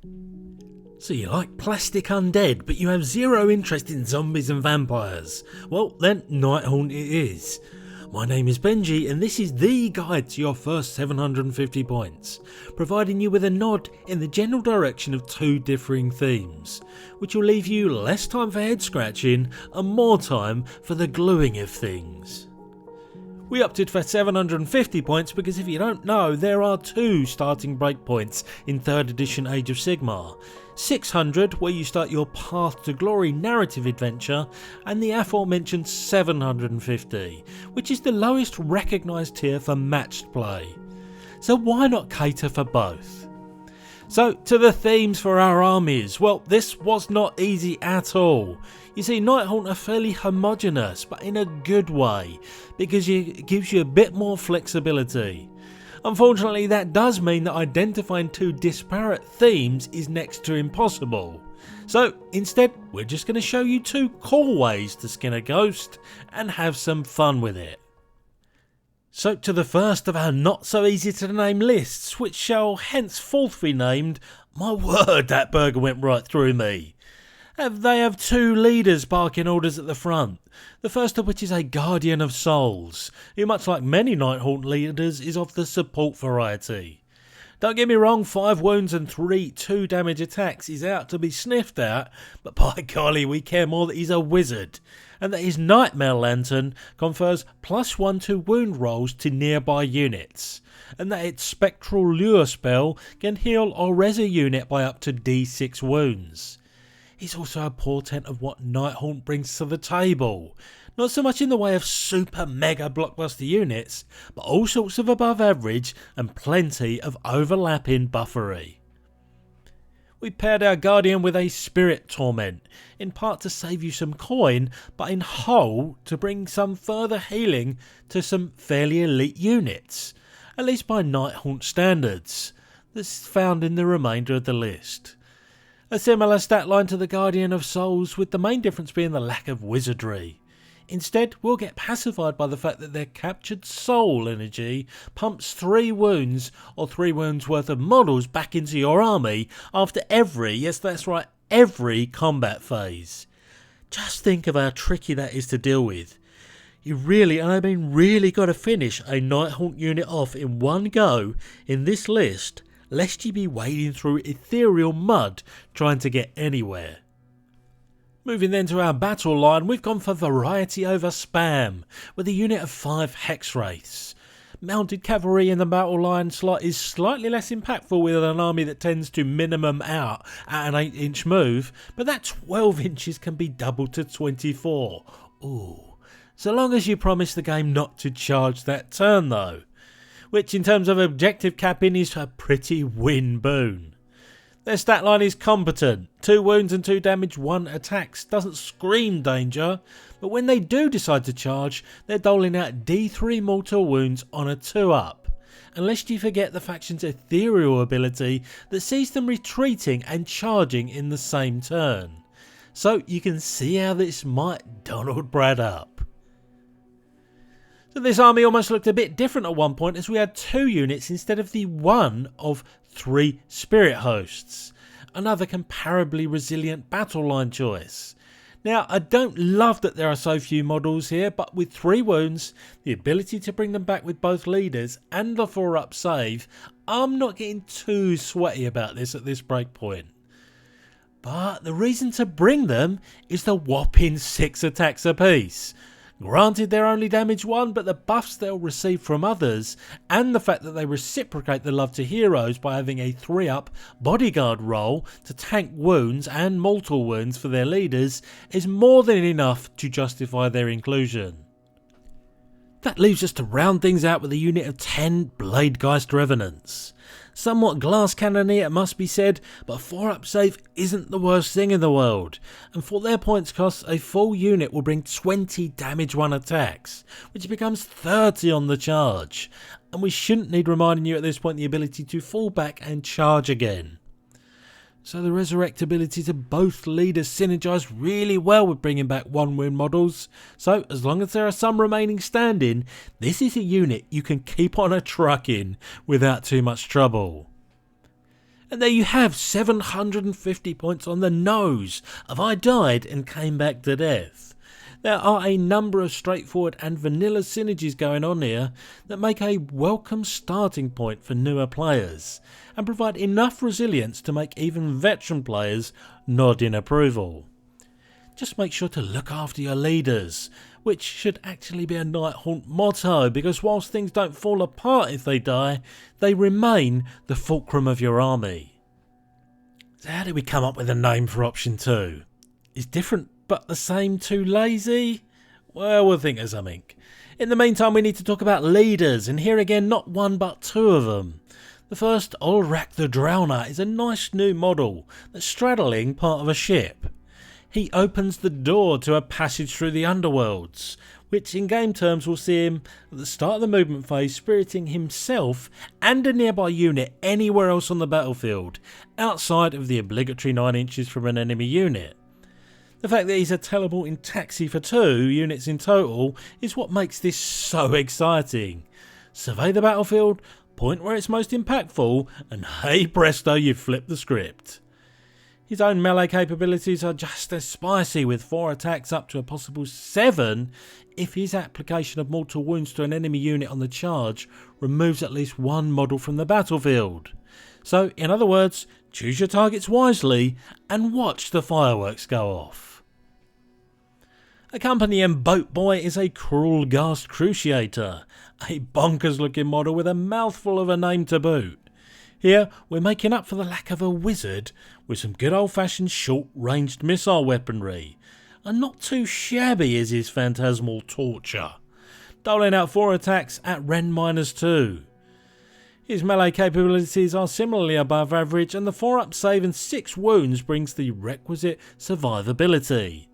So you like plastic undead, but you have zero interest in zombies and vampires? Well then, Nighthaunt it is. My name is Benji and this is the guide to your first 750 points, providing you with a nod in the general direction of two differing themes, which will leave you less time for head scratching and more time for the gluing of things. We opted for 750 points because if you don't know, there are two starting breakpoints in 3rd edition Age of Sigmar. 600 where you start your Path to Glory narrative adventure, and the aforementioned 750, which is the lowest recognised tier for matched play. So why not cater for both? So to the themes for our armies, well this was not easy at all. You see, Nighthaunt are fairly homogeneous, but in a good way, because it gives you a bit more flexibility. Unfortunately, that does mean that identifying two disparate themes is next to impossible. So instead, we're just going to show you two cool ways to skin a ghost and have some fun with it. So to the first of our not so easy to name lists, which shall henceforth be named, my word, that burger went right through me. They have two leaders barking orders at the front, the first of which is a Guardian of Souls, who much like many Nighthaunt leaders is of the support variety. Don't get me wrong, 5 wounds and 3 2 damage attacks is out to be sniffed at, but by golly we care more that he's a wizard, and that his Nightmare Lantern confers +1 to wound rolls to nearby units, and that its Spectral Lure spell can heal or res a unit by up to D6 wounds. He's also a portent of what Nighthaunt brings to the table, not so much in the way of super mega blockbuster units, but all sorts of above average and plenty of overlapping buffery. We paired our Guardian with a Spirit Torment, in part to save you some coin, but in whole to bring some further healing to some fairly elite units, at least by Nighthaunt standards. This is found in the remainder of the list. A similar stat line to the Guardian of Souls, with the main difference being the lack of wizardry. Instead, we'll get pacified by the fact that their captured soul energy pumps 3 wounds or 3 wounds worth of models back into your army after every, yes that's right, every combat phase. Just think of how tricky that is to deal with. You really, and I mean really, got to finish a Nighthaunt unit off in one go in this list, lest you be wading through ethereal mud trying to get anywhere. Moving then to our battle line, we've gone for variety over spam, with a unit of 5 Hex Wraiths. Mounted cavalry in the battle line slot is slightly less impactful with an army that tends to minimum out at an 8-inch move, but that 12 inches can be doubled to 24. Ooh, so long as you promise the game not to charge that turn though, which in terms of objective capping is a pretty win boon. Their stat line is competent, 2 wounds and 2 damage, 1 attacks, doesn't scream danger, but when they do decide to charge, they're doling out D3 mortal wounds on a 2-up, unless you forget the faction's ethereal ability that sees them retreating and charging in the same turn. So you can see how this might Donald Brad up. So this army almost looked a bit different at one point, as we had 2 units instead of the 1 of 3 spirit hosts. Another comparably resilient battle line choice. Now I don't love that there are so few models here, but with 3 wounds, the ability to bring them back with both leaders and the 4-up save, I'm not getting too sweaty about this at this breakpoint. But the reason to bring them is the whopping 6 attacks apiece. Granted they're only damage 1, but the buffs they'll receive from others, and the fact that they reciprocate the love to heroes by having a 3-up bodyguard role to tank wounds and mortal wounds for their leaders, is more than enough to justify their inclusion. That leaves us to round things out with a unit of 10 Bladegeist Revenants. Somewhat glass cannony it must be said, but 4-up save isn't the worst thing in the world, and for their points costs a full unit will bring 20 damage 1 attacks, which becomes 30 on the charge, and we shouldn't need reminding you at this point the ability to fall back and charge again. So the resurrect ability to both leaders synergise really well with bringing back 1 wound models, so as long as there are some remaining standing, this is a unit you can keep on a truck in without too much trouble. And there you have 750 points on the nose of I died and came back to death. There are a number of straightforward and vanilla synergies going on here that make a welcome starting point for newer players and provide enough resilience to make even veteran players nod in approval. Just make sure to look after your leaders, which should actually be a Nighthaunt motto, because whilst things don't fall apart if they die, they remain the fulcrum of your army. So how did we come up with a name for option 2? Is different but the same too lazy? Well, we'll think of something. In the meantime, we need to talk about leaders, and here again, not one but two of them. The first, Ulrak the Drowner, is a nice new model that's straddling part of a ship. He opens the door to a passage through the underworlds, which in game terms will see him at the start of the movement phase spiriting himself and a nearby unit anywhere else on the battlefield, outside of the obligatory 9 inches from an enemy unit. The fact that he's a teleporting taxi for 2 units in total is what makes this so exciting. Survey the battlefield, point where it's most impactful, and hey presto, you've flipped the script. His own melee capabilities are just as spicy, with 4 attacks up to a possible 7 if his application of mortal wounds to an enemy unit on the charge removes at least 1 model from the battlefield. So, in other words, choose your targets wisely and watch the fireworks go off. Accompanying Boat Boy is a Cruel Ghast Cruciator, a bonkers looking model with a mouthful of a name to boot. Here we're making up for the lack of a wizard with some good old fashioned short ranged missile weaponry, and not too shabby is his phantasmal torture, doling out 4 attacks at Ren -2. His melee capabilities are similarly above average, and the 4-up save and 6 wounds brings the requisite survivability.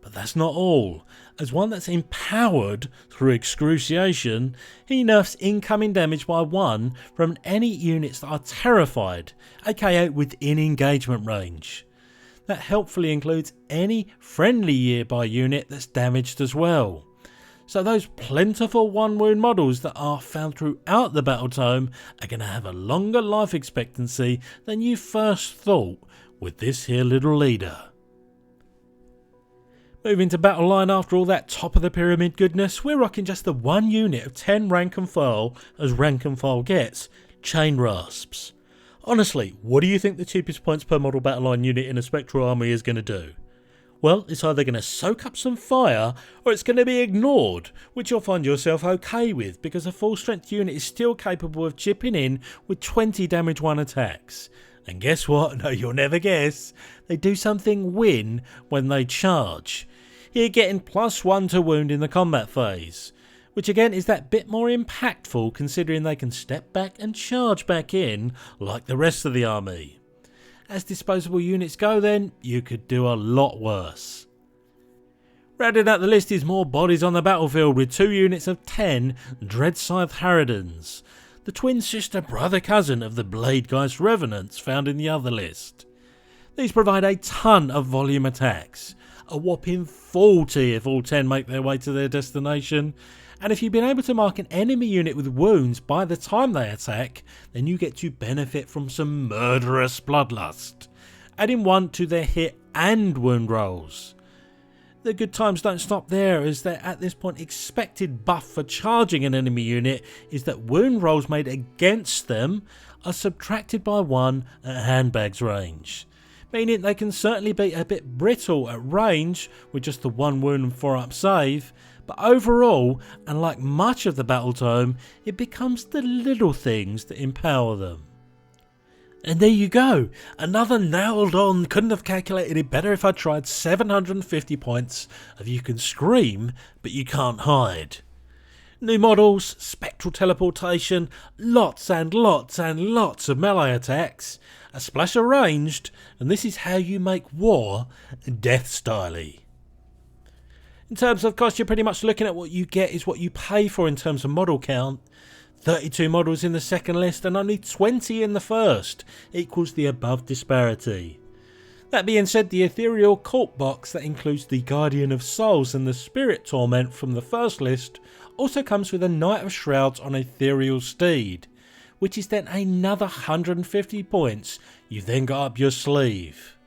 But that's not all. As one that's empowered through excruciation, he nerfs incoming damage by 1 from any units that are terrified, aka within engagement range. That helpfully includes any friendly nearby unit that's damaged as well. So those plentiful 1 wound models that are found throughout the battle tome are going to have a longer life expectancy than you first thought with this here little leader. Moving to battle line after all that top of the pyramid goodness, we're rocking just the 1 unit of 10 rank and file as rank and file gets, Chain Rasps. Honestly, what do you think the cheapest points per model battle line unit in a Spectral army is going to do? Well, it's either going to soak up some fire or it's going to be ignored, which you'll find yourself okay with because a full strength unit is still capable of chipping in with 20 damage 1 attacks. And guess what? No, you'll never guess. They do something win when they charge. Here getting +1 to wound in the combat phase, which again is that bit more impactful considering they can step back and charge back in like the rest of the army. As disposable units go then, you could do a lot worse. Rounding out the list is more bodies on the battlefield with 2 units of 10 Dreadscythe Harridans, the twin sister brother cousin of the Bladegeist Revenants found in the other list. These provide a ton of volume attacks, a whopping 40 if all 10 make their way to their destination, and if you've been able to mark an enemy unit with wounds by the time they attack, then you get to benefit from some murderous bloodlust, adding 1 to their hit and wound rolls. The good times don't stop there, as their at this point expected buff for charging an enemy unit is that wound rolls made against them are subtracted by 1 at handbags range, meaning they can certainly be a bit brittle at range with just the 1 wound and 4-up save, but overall, and like much of the battle tome, it becomes the little things that empower them. And there you go, another nailed on, couldn't have calculated it better if I tried 750 points of you can scream but you can't hide. New models, spectral teleportation, lots and lots and lots of melee attacks, a splash of ranged, and this is how you make war death styly. In terms of cost, you're pretty much looking at what you get is what you pay for in terms of model count. 32 models in the second list and only 20 in the first equals the above disparity. That being said, the Ethereal Cult box that includes the Guardian of Souls and the Spirit Torment from the first list also comes with a Knight of Shrouds on Ethereal Steed, which is then another 150 points you've then got up your sleeve.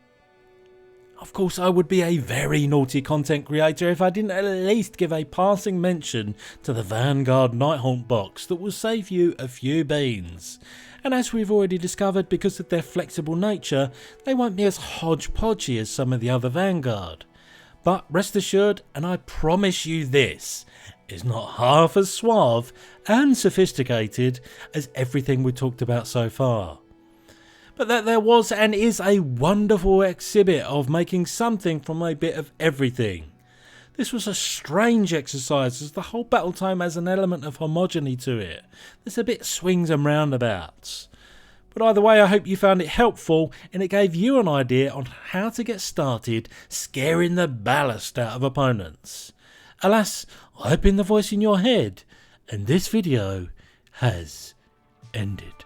Of course, I would be a very naughty content creator if I didn't at least give a passing mention to the Vanguard Nighthaunt box that will save you a few beans. And as we've already discovered, because of their flexible nature, they won't be as hodgepodgey as some of the other Vanguard. But rest assured, and I promise you this, is not half as suave and sophisticated as everything we talked about so far. But that there was and is a wonderful exhibit of making something from a bit of everything. This was a strange exercise as the whole battle time has an element of homogeny to it. There's a bit swings and roundabouts. But either way, I hope you found it helpful and it gave you an idea on how to get started scaring the ballast out of opponents. Alas, I've been the voice in your head and this video has ended.